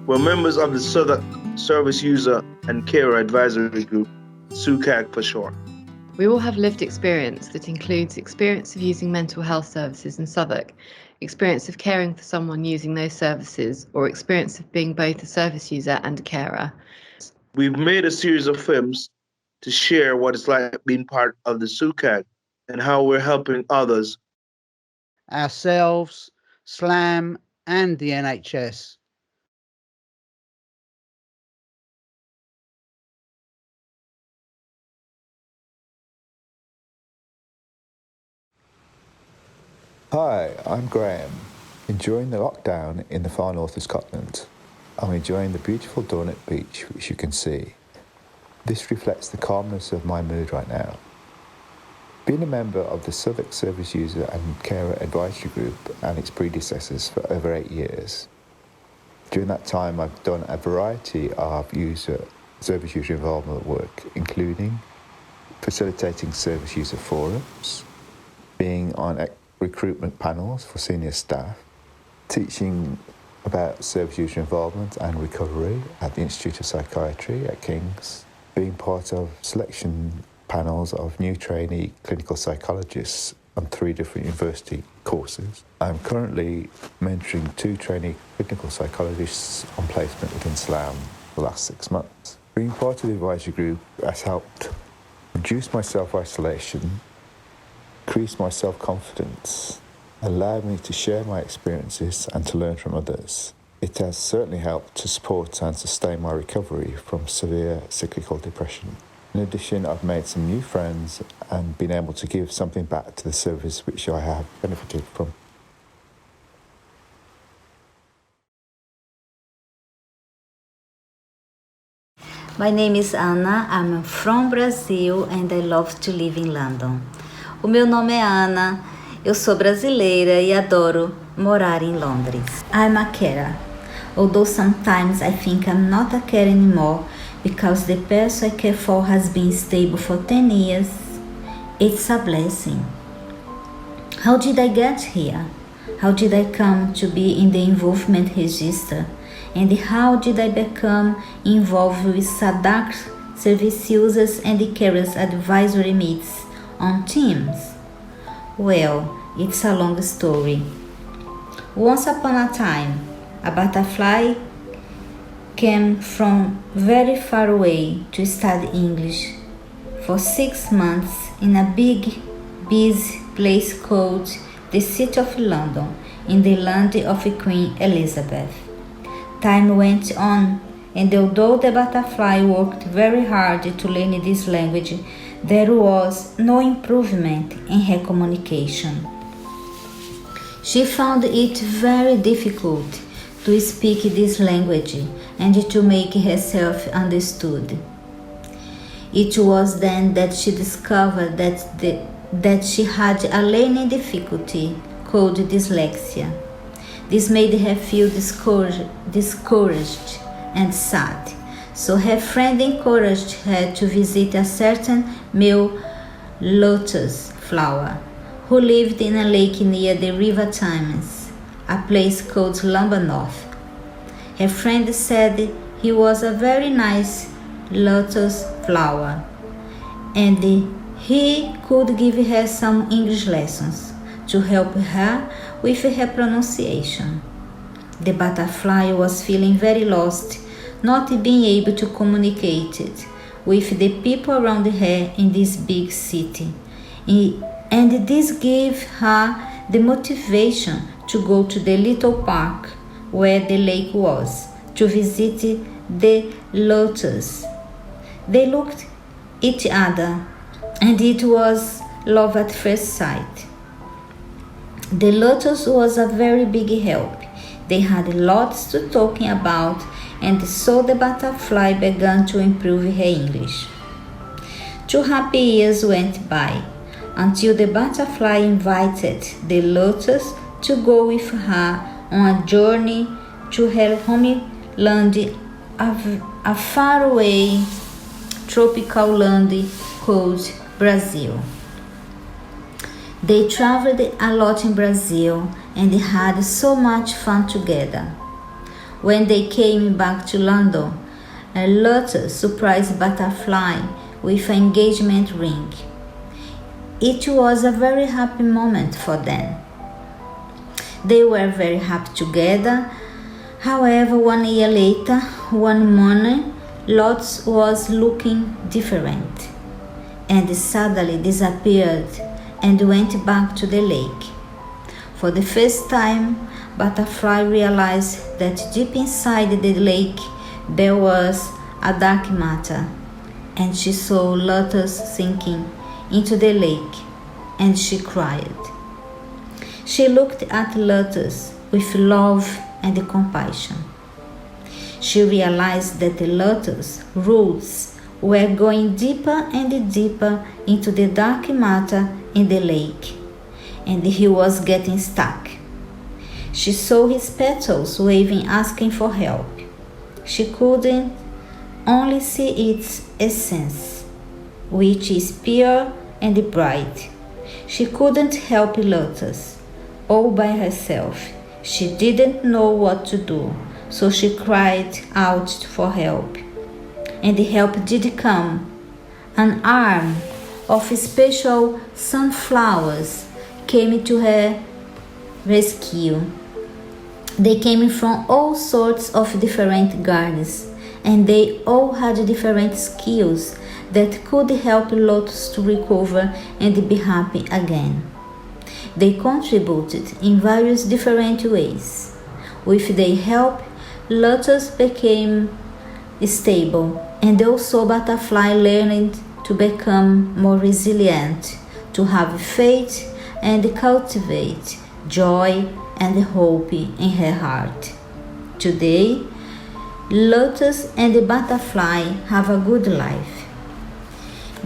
We're members of the Southwark Service User and Carer Advisory Group, SUCAG for short. We all have lived experience that includes experience of using mental health services in Southwark, experience of caring for someone using those services, or experience of being both a service user and a carer. We've made a series of films to share what it's like being part of the SUCAG and how we're helping others, ourselves, SLAM and the NHS. Hi, I'm Graham. Enjoying the lockdown in the far north of Scotland. I'm enjoying the beautiful Dornet Beach, which you can see. This reflects the calmness of my mood right now. Being a member of the Southwark Service User and Carer Advisory Group and its predecessors for over 8 years. During that time, I've done a variety of service user involvement work, including facilitating service user forums, being on recruitment panels for senior staff, teaching about service user involvement and recovery at the Institute of Psychiatry at King's, being part of selection panels of new trainee clinical psychologists on 3 different university courses. I'm currently mentoring 2 trainee clinical psychologists on placement within SLAM for the last 6 months. Being part of the advisory group has helped reduce my self-isolation, increase my self-confidence, allowed me to share my experiences and to learn from others. It has certainly helped to support and sustain my recovery from severe cyclical depression. In addition, I've made some new friends and been able to give something back to the service which I have benefited from. My name is Ana, I'm from Brazil and I love to live in London. O meu nome é Ana, eu sou brasileira e adoro morar em Londres. I'm a carer, although sometimes I think I'm not a carer anymore because the person I care for has been stable for 10 years. It's a blessing. How did I get here? How did I come to be in the involvement register? And how did I become involved with SUCAG service users and carers advisory meets on Teams? Well, it's a long story. Once upon a time, a butterfly came from very far away to study English for 6 months in a big, busy place called the City of London in the land of Queen Elizabeth. Time went on, and although the butterfly worked very hard to learn this language, there was no improvement in her communication. She found it very difficult to speak this language and to make herself understood. It was then that she discovered that she had a learning difficulty called dyslexia. This made her feel discouraged and sad. So her friend encouraged her to visit a certain male lotus flower who lived in a lake near the River Thames, a place called Lambeth. Her friend said he was a very nice lotus flower and he could give her some English lessons to help her with her pronunciation. The butterfly was feeling very lost, not being able to communicate with the people around her in this big city. And this gave her the motivation to go to the little park where the lake was, to visit the lotus. They looked at each other, and it was love at first sight. The lotus was a very big help. They had lots to talking about, and so the butterfly began to improve her English. 2 happy years went by, until the butterfly invited the lotus to go with her on a journey to her homeland, a faraway tropical land called Brazil. They traveled a lot in Brazil and had so much fun together. When they came back to London, Lotus surprised Butterfly with an engagement ring. It was a very happy moment for them. They were very happy together. However, 1 year later, one morning, Lotus was looking different and suddenly disappeared and went back to the lake. For the first time, Butterfly realized that deep inside the lake there was a dark matter, and she saw Lotus sinking into the lake, and she cried. She looked at Lotus with love and compassion. She realized that the Lotus roots were going deeper and deeper into the dark matter in the lake, and he was getting stuck. She saw his petals waving, asking for help. She couldn't only see its essence, which is pure and bright. She couldn't help Lotus all by herself. She didn't know what to do, so she cried out for help. And the help did come. An arm of special sunflowers came to her rescue. They came from all sorts of different gardens, and they all had different skills that could help Lotus to recover and be happy again. They contributed in various different ways. With their help, Lotus became stable, and also Butterfly learned to become more resilient, to have faith and cultivate joy and hope in her heart. Today, Lotus and the Butterfly have a good life.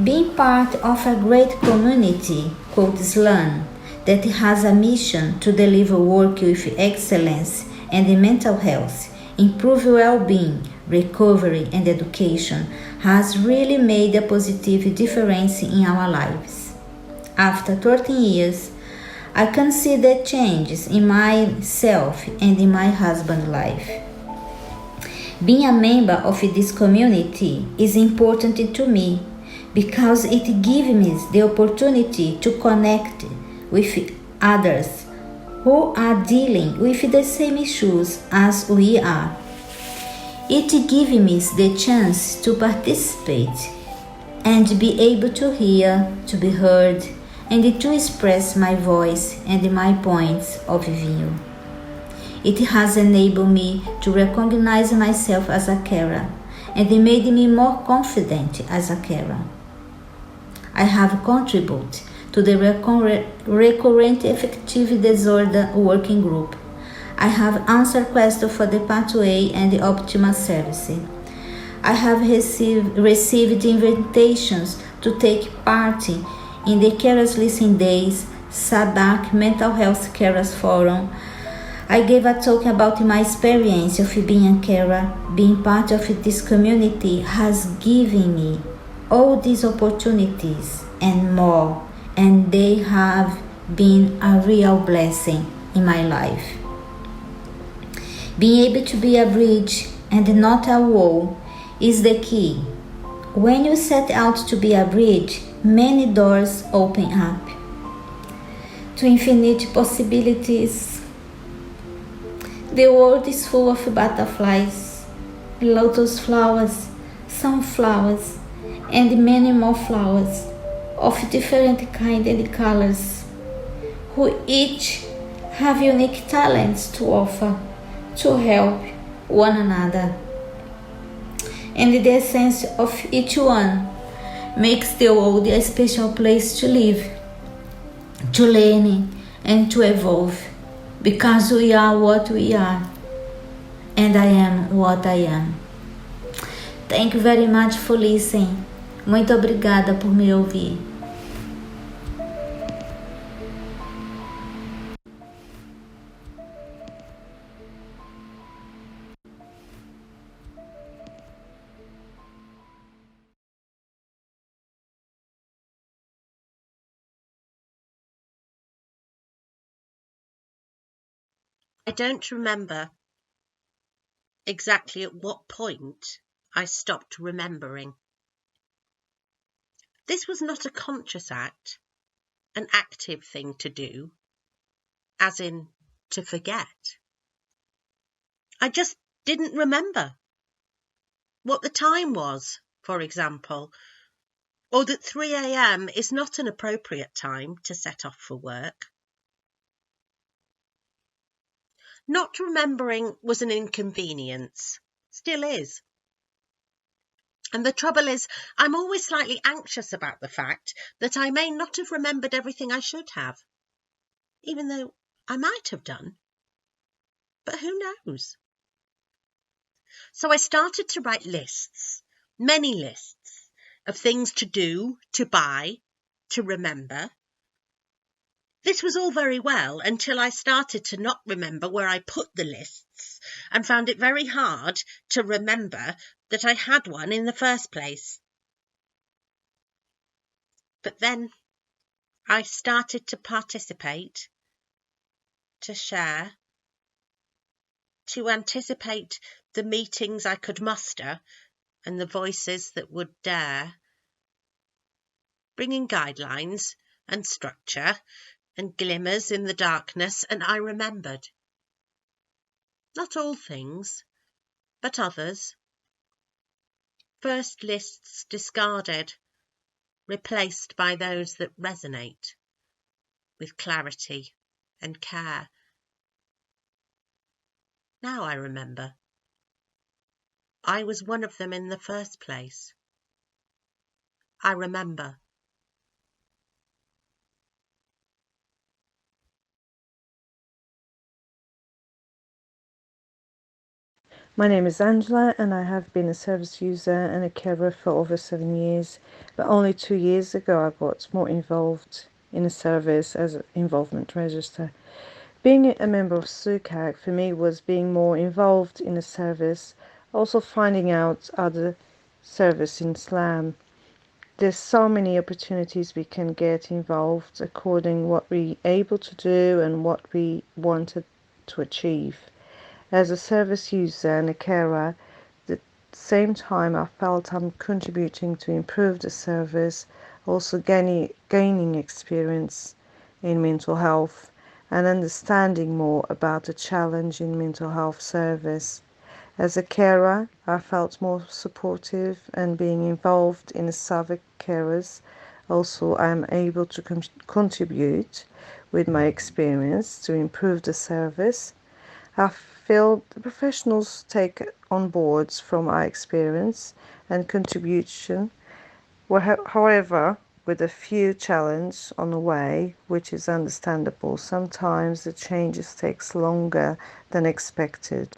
Being part of a great community called SLAN that has a mission to deliver work with excellence and mental health, improve well-being, recovery and education has really made a positive difference in our lives. After 13 years, I can see the changes in myself and in my husband's life. Being a member of this community is important to me because it gives me the opportunity to connect with others who are dealing with the same issues as we are. It gives me the chance to participate and be able to hear, to be heard, and to express my voice and my points of view. It has enabled me to recognize myself as a carer and made me more confident as a carer. I have contributed to the Recurrent Affective Disorder Working Group. I have answered questions for the Pathway and the Optima service. I have received invitations to take part in the Carers Listen Days, SUCAG Mental Health Carers Forum. I gave a talk about my experience of being a carer. Being part of this community has given me all these opportunities and more, and they have been a real blessing in my life. Being able to be a bridge and not a wall is the key. When you set out to be a bridge, many doors open up to infinite possibilities. The world is full of butterflies, lotus flowers, sunflowers, and many more flowers of different kinds and colors, who each have unique talents to offer to help one another. And the essence of each one makes the world a special place to live, to learn, and to evolve, because we are what we are, and I am what I am. Thank you very much for listening. Muito obrigada por me ouvir. I don't remember. exactly at what point I stopped remembering. This was not a conscious act, an active thing to do, as in to forget. I just didn't remember what the time was, for example, or that 3 a.m. is not an appropriate time to set off for work. Not remembering was an inconvenience, still is. And the trouble is, I'm always slightly anxious about the fact that I may not have remembered everything I should have, even though I might have done. But who knows? So I started to write lists, many lists, of things to do, to buy, to remember. This was all very well until I started to not remember where I put the lists and found it very hard to remember that I had one in the first place. But then I started to participate, to share, to anticipate the meetings I could muster and the voices that would dare, bringing guidelines and structure and glimmers in the darkness, and I remembered. Not all things, but others. First lists discarded, replaced by those that resonate with clarity and care. Now I remember. I was one of them in the first place. I remember. My name is Angela and I have been a service user and a carer for over 7 years, but only 2 years ago I got more involved in a service as an involvement register. Being a member of SUCAG for me was being more involved in a service, also finding out other service in SLAM. There's so many opportunities we can get involved according what we're able to do and what we wanted to achieve. As a service user and a carer, at the same time I felt I'm contributing to improve the service, also gaining experience in mental health and understanding more about the challenge in mental health service. As a carer, I felt more supportive and being involved in the Southwark carers. Also, I am able to contribute with my experience to improve the service. I feel the professionals take on board from our experience and contribution, however, with a few challenges on the way, which is understandable. Sometimes the changes takes longer than expected.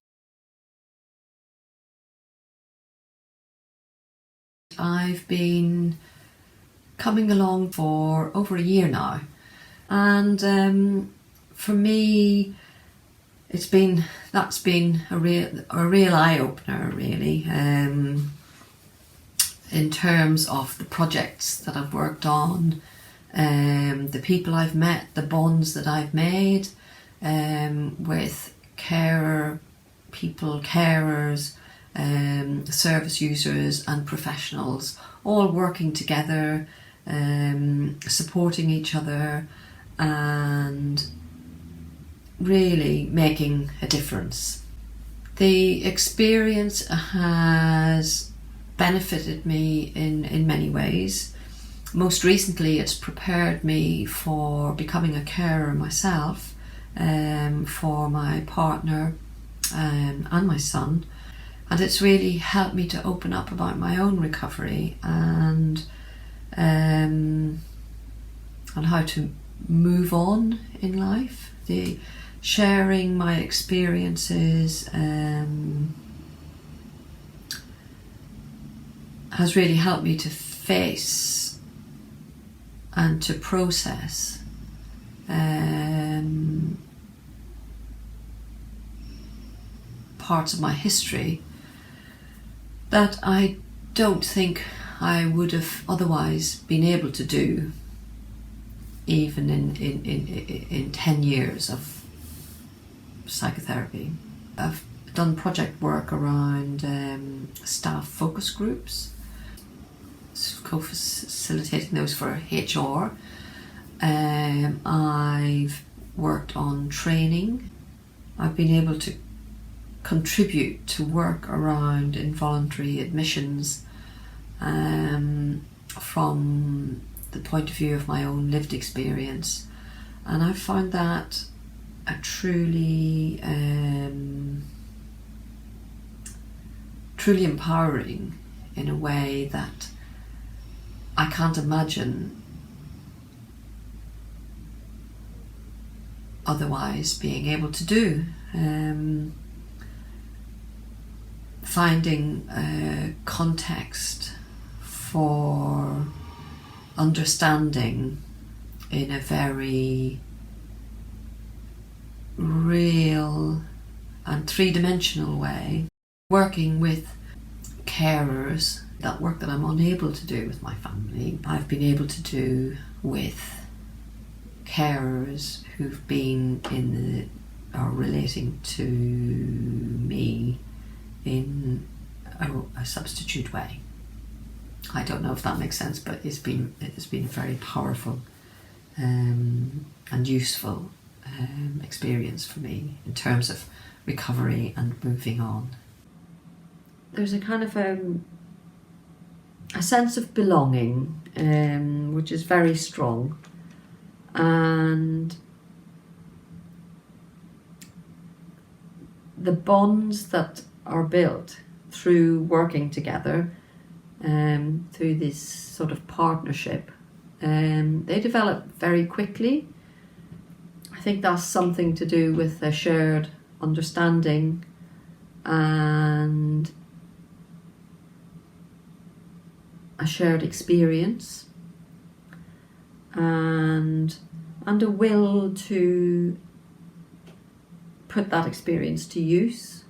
I've been coming along for over a year now, and for me that's been a real eye-opener, really, in terms of the projects that I've worked on, the people I've met, the bonds that I've made with carers, service users and professionals, all working together, supporting each other and really making a difference. The experience has benefited me in many ways. Most recently, it's prepared me for becoming a carer myself, for my partner and my son. And it's really helped me to open up about my own recovery and how to move on in life. The sharing my experiences has really helped me to face and to process parts of my history that I don't think I would have otherwise been able to do, even in 10 years of psychotherapy. I've done project work around staff focus groups, co-facilitating those for HR. I've worked on training. I've been able to contribute to work around involuntary admissions from the point of view of my own lived experience, and I found that a truly empowering in a way that I can't imagine otherwise being able to do. Finding context for understanding in a very real and three-dimensional way, working with carers, that work that I'm unable to do with my family, I've been able to do with carers who've been or relating to me in a substitute way. I don't know if that makes sense, but it has been a very powerful and useful experience for me in terms of recovery and moving on. There's a kind of a sense of belonging, which is very strong, and the bonds that are built through working together, through this sort of partnership, they develop very quickly. I think that's something to do with a shared understanding and a shared experience, and a will to put that experience to use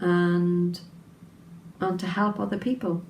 and to help other people.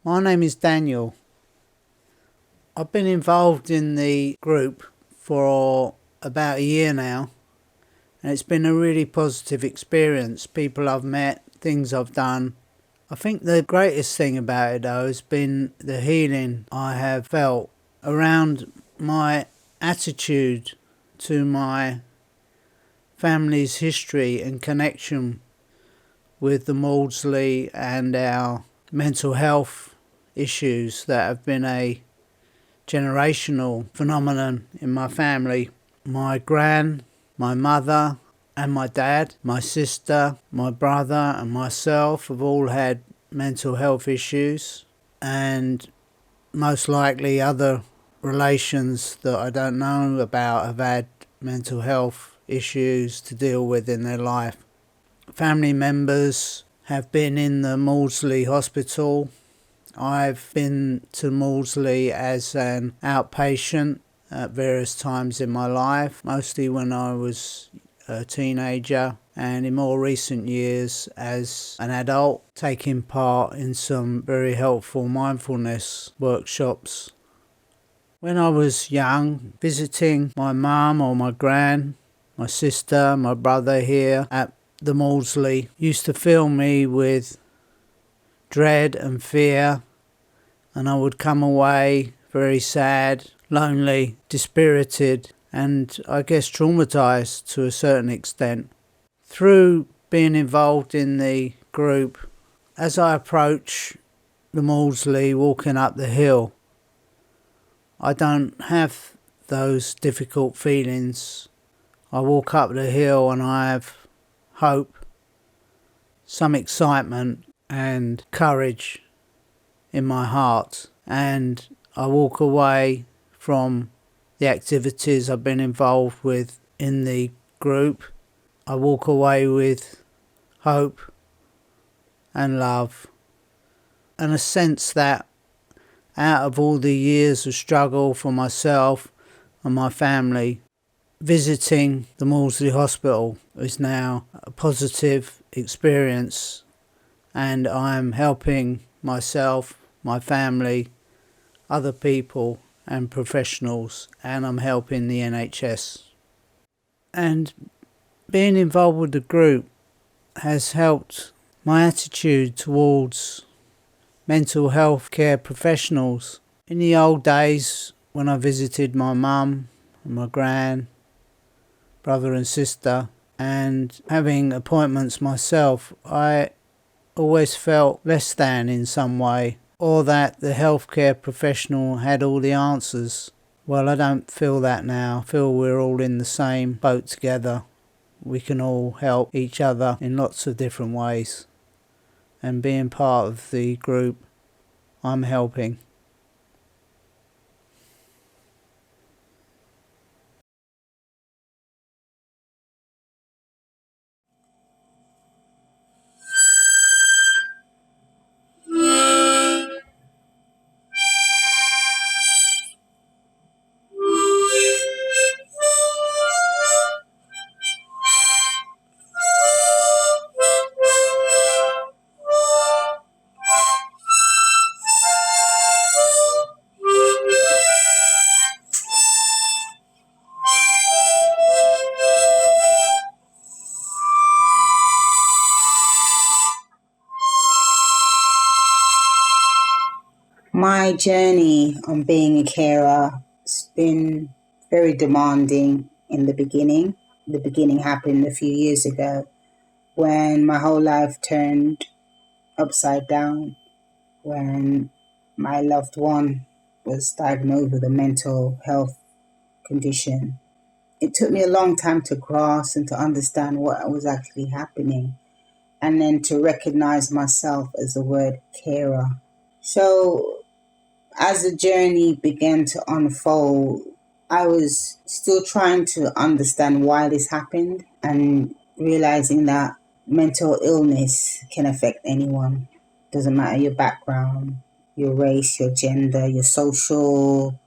My name is Daniel. I've been involved in the group for about a year now, and it's been a really positive experience. People I've met, things I've done. I think the greatest thing about it though has been the healing I have felt around my attitude to my family's history and connection with the Maudsley and our mental health issues that have been a generational phenomenon in my family. My gran, my mother and my dad, my sister, my brother and myself have all had mental health issues, and most likely other relations that I don't know about have had mental health issues to deal with in their life. Family members have been in the Maudsley Hospital. I've been to Maudsley as an outpatient at various times in my life, mostly when I was a teenager, and in more recent years as an adult, taking part in some very helpful mindfulness workshops. When I was young, visiting my mum or my gran, my sister, my brother here at the Maudsley used to fill me with dread and fear and I would come away very sad, lonely, dispirited, and I guess traumatised to a certain extent. Through being involved in the group, as I approach the Maudsley walking up the hill, I don't have those difficult feelings. I walk up the hill and I have hope, some excitement and courage in my heart, and I walk away from the activities I've been involved with in the group. I walk away with hope and love, and a sense that out of all the years of struggle for myself and my family, visiting the Maudsley Hospital is now a positive experience, and I'm helping myself, my family, other people and professionals, and I'm helping the NHS. And being involved with the group has helped my attitude towards mental health care professionals. In the old days, when I visited my mum and my gran, brother and sister, and having appointments myself, I always felt less than in some way, or that the healthcare professional had all the answers. Well, I don't feel that now. I feel we're all in the same boat together. We can all help each other in lots of different ways. And being part of the group, I'm helping. My journey on being a carer has been very demanding in the beginning. The beginning happened a few years ago when my whole life turned upside down, when my loved one was diagnosed with a mental health condition. It took me a long time to grasp and to understand what was actually happening, and then to recognize myself as the word carer. So as the journey began to unfold, I was still trying to understand why this happened and realizing that mental illness can affect anyone. Doesn't matter your background, your race, your gender, your social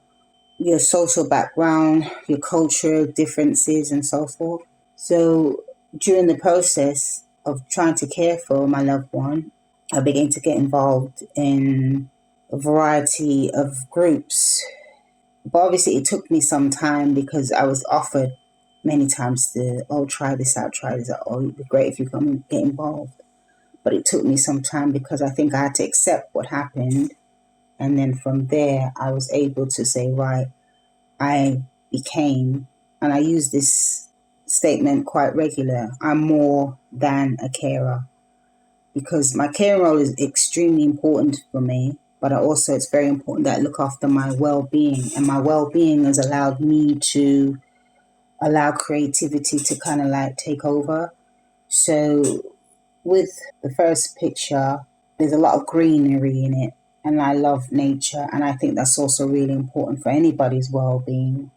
background, your cultural differences and so forth. So during the process of trying to care for my loved one, I began to get involved in a variety of groups. But obviously it took me some time because I was offered many times try this out, it'd be great if you come and get involved. But it took me some time because I think I had to accept what happened. And then from there, I was able to say, right, I became, and I use this statement quite regular, I'm more than a carer. Because my care role is extremely important for me, but it's very important that I look after my well-being. And my well-being has allowed me to allow creativity to kind of like take over. So with the first picture, there's a lot of greenery in it, and I love nature, and I think that's also really important for anybody's well-being.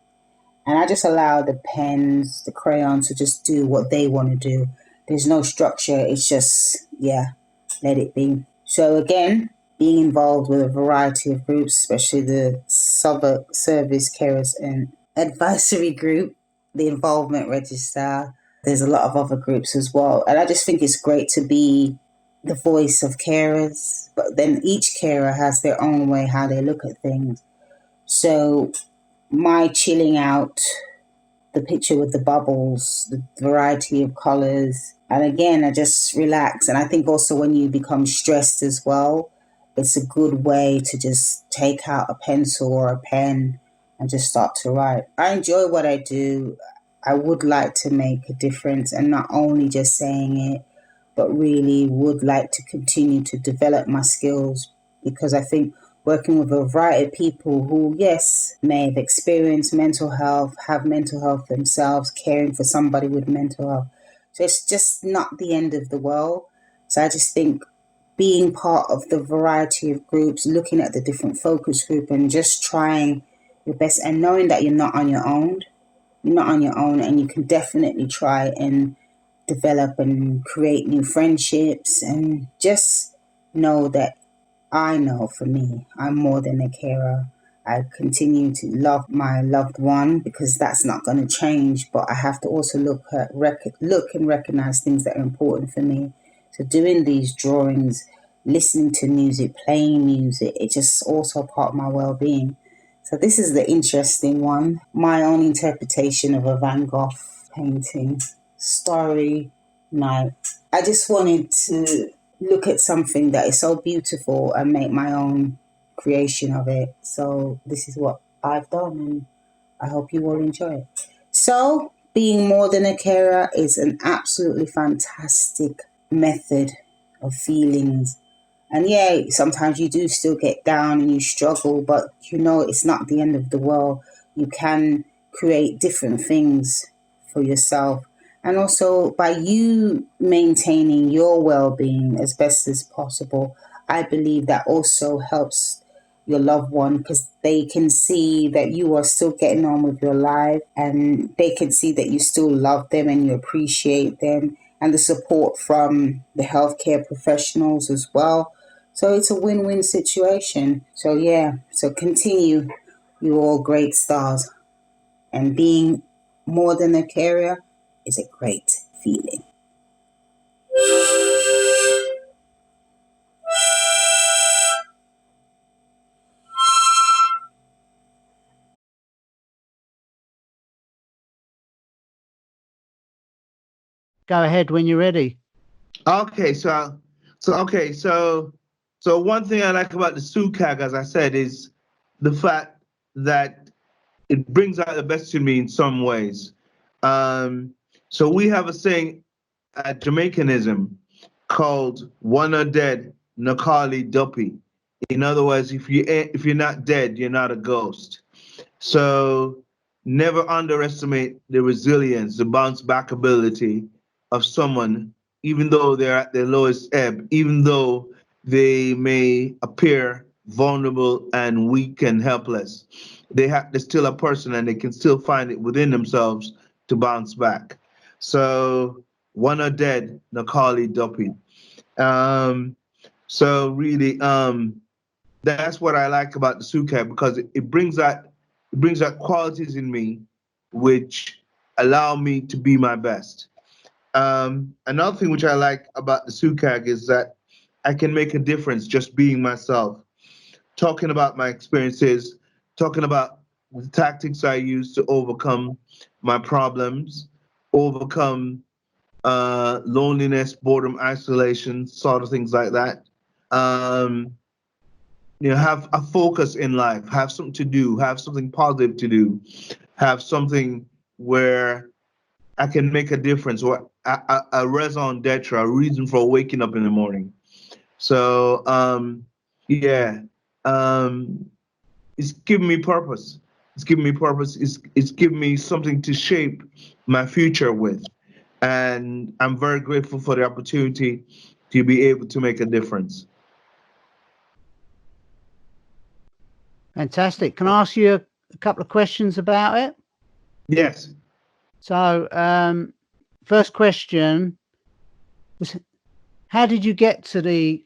And I just allow the pens, the crayons to just do what they want to do. There's no structure. It's just, let it be. So again, being involved with a variety of groups, especially the Southwark Service Carers and Advisory Group, the Involvement Register. There's a lot of other groups as well. And I just think it's great to be the voice of carers. But then each carer has their own way how they look at things. So my chilling out, the picture with the bubbles, the variety of colors. And again, I just relax. And I think also when you become stressed as well, it's a good way to just take out a pencil or a pen and just start to write. I enjoy what I do. I would like to make a difference, and not only just saying it, but really would like to continue to develop my skills, because I think working with a variety of people who, yes, may have experienced mental health, have mental health themselves, caring for somebody with mental health. So it's just not the end of the world. So I just think being part of the variety of groups, looking at the different focus group and just trying your best and knowing that you're not on your own. You're not on your own, and you can definitely try and develop and create new friendships, and just know that I know for me, I'm more than a carer. I continue to love my loved one because that's not going to change, but I have to also look and recognize things that are important for me. So doing these drawings, listening to music, playing music, it's just also part of my well-being. So this is the interesting one. My own interpretation of a Van Gogh painting, Starry Night. I just wanted to look at something that is so beautiful and make my own creation of it. So this is what I've done, and I hope you will enjoy it. So being more than a carer is an absolutely fantastic method of feelings. And yeah, sometimes you do still get down and you struggle, but you know it's not the end of the world. You can create different things for yourself. And also by you maintaining your well-being as best as possible, I believe that also helps your loved one, because they can see that you are still getting on with your life, and they can see that you still love them and you appreciate them, and the support from the healthcare professionals as well. So it's a win-win situation. So yeah, so continue. You're all great stars. And being more than a carer is a great feeling. Go ahead when you're ready. Okay, so one thing I like about the SUCAG, as I said, is the fact that it brings out the best in me in some ways. So we have a saying at Jamaicanism called "One are dead, Nakali Duppy." In other words, if you're not dead, you're not a ghost. So never underestimate the resilience, the bounce back ability of someone, even though they're at their lowest ebb, even though they may appear vulnerable and weak and helpless. They're still a person, and they can still find it within themselves to bounce back. So one are dead, Nakali Duppy. So really, that's what I like about the SUCAB, because it brings out qualities in me which allow me to be my best. Another thing which I like about the SUCAG is that I can make a difference just being myself, talking about my experiences, talking about the tactics I use to overcome my problems, overcome loneliness, boredom, isolation, sort of things like that. Um, have a focus in life, have something to do, have something positive to do, have something where I can make a difference, or a raison d'etre, a reason for waking up in the morning. So, yeah, um, it's giving me purpose. It's giving me purpose. It's giving me something to shape my future with. And I'm very grateful for the opportunity to be able to make a difference. Fantastic. Can I ask you a couple of questions about it? Yes. So, first question was, how did you get to the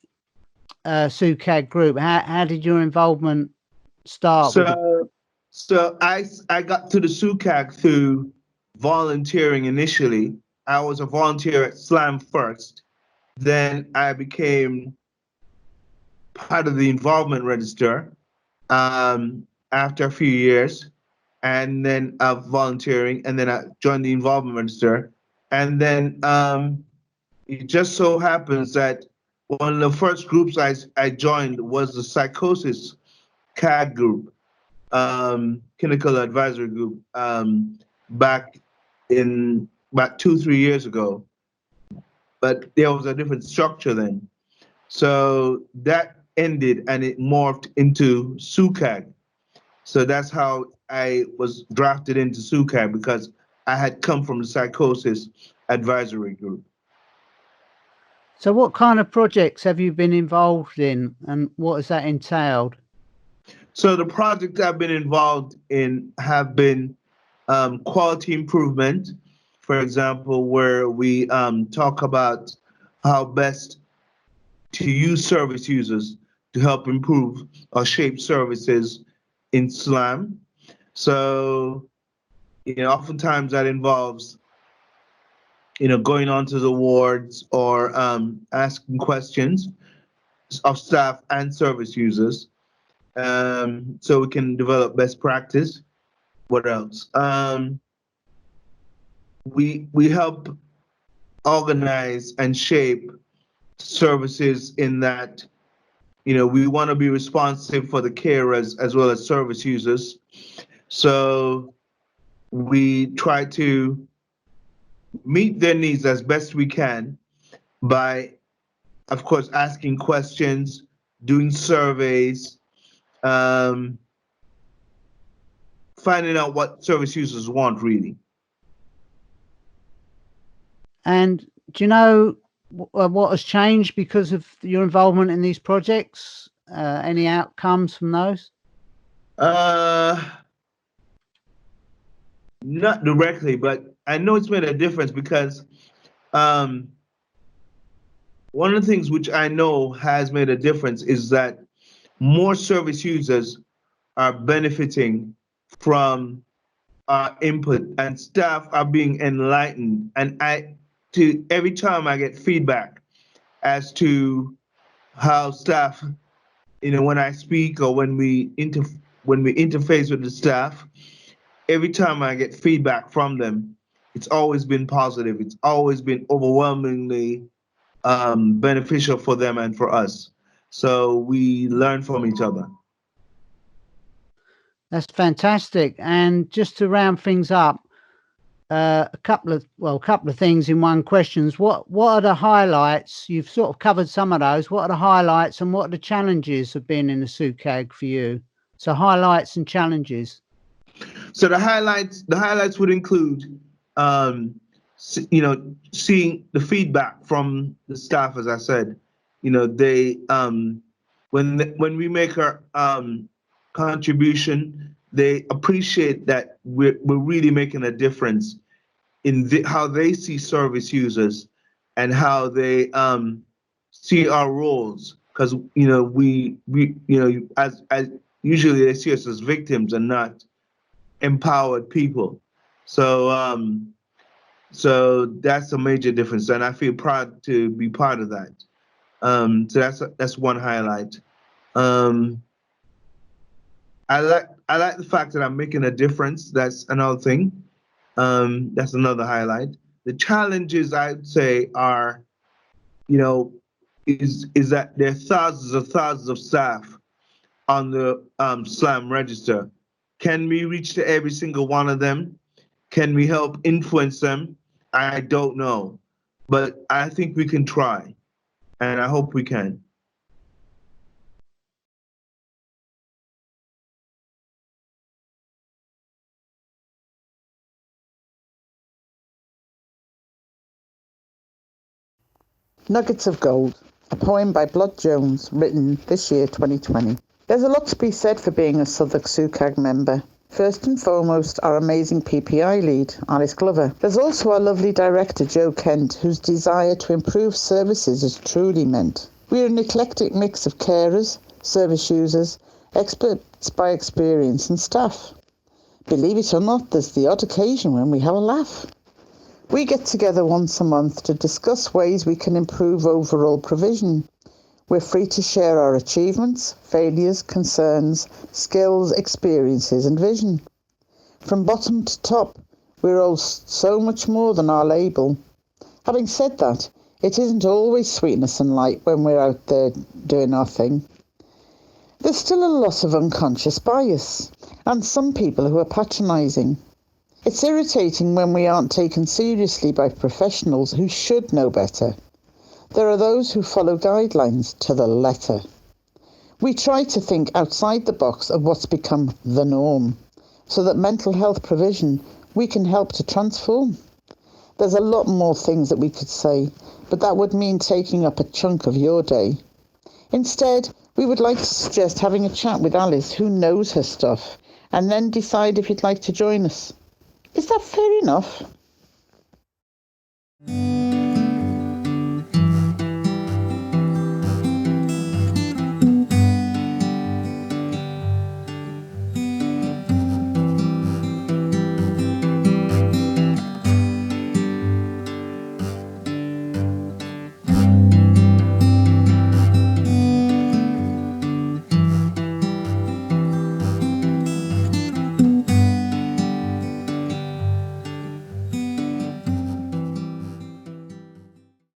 SUCAG group? How did your involvement start? So I got to the SUCAG through volunteering initially. I was a volunteer at SLAM first. Then I became part of the involvement register after a few years, and then volunteering, and then I joined the involvement register. And then it just so happens that one of the first groups I joined was the psychosis CAG group, clinical advisory group, back in about 2-3 years ago. But there was a different structure then. So that ended and it morphed into SUCAG. So that's how I was drafted into SUCAG, because I had come from the psychosis advisory group. So what kind of projects have you been involved in, and what has that entailed? So the projects I've been involved in have been quality improvement, for example, where we talk about how best to use service users to help improve or shape services in SLAM. So, oftentimes that involves, going onto the wards or asking questions of staff and service users, so we can develop best practice. What else? We help organize and shape services in that, we want to be responsive for the carers as well as service users. So we try to meet their needs as best we can by, of course, asking questions, doing surveys, finding out what service users want, really. And do you know what has changed because of your involvement in these projects? Any outcomes from those? Not directly, but I know it's made a difference because one of the things which I know has made a difference is that more service users are benefiting from our input, and staff are being enlightened. And every time I get feedback as to how staff, when I speak or when we interface with the staff, every time I get feedback from them, it's always been positive. It's always been overwhelmingly beneficial for them and for us. So we learn from each other. That's fantastic. And just to round things up, a couple of things in one question. What are the highlights? You've sort of covered some of those. What are the highlights and what are the challenges of being in the SUCAG for you? So highlights and challenges. So the highlights would include, seeing the feedback from the staff. As I said, they when we make our contribution, they appreciate that we're really making a difference in how they see service users and how they see our roles. Because we as usually they see us as victims and not empowered people. So so that's a major difference, and I feel proud to be part of that. So that's one highlight. I like the fact that I'm making a difference. That's another thing. That's another highlight. The challenges I'd say are, is that there are thousands of staff on the SLAM register. Can we reach to every single one of them? Can we help influence them? I don't know, but I think we can try, and I hope we can. Nuggets of Gold, a poem by Blood Jones, written this year, 2020. There's a lot to be said for being a Southwark SUCAG member. First and foremost, our amazing PPI lead, Alice Glover. There's also our lovely director, Joe Kent, whose desire to improve services is truly meant. We're an eclectic mix of carers, service users, experts by experience and staff. Believe it or not, there's the odd occasion when we have a laugh. We get together once a month to discuss ways we can improve overall provision. We're free to share our achievements, failures, concerns, skills, experiences and vision. From bottom to top, we're all so much more than our label. Having said that, It isn't always sweetness and light when we're out there doing our thing. There's still a lot of unconscious bias, and some people who are patronising. It's irritating when we aren't taken seriously by professionals who should know better. There are those who follow guidelines to the letter. We try to think outside the box of what's become the norm, so that mental health provision we can help to transform. There's a lot more things that we could say, but that would mean taking up a chunk of your day. Instead, we would like to suggest having a chat with Alice, who knows her stuff, and then decide if you'd like to join us. Is that fair enough?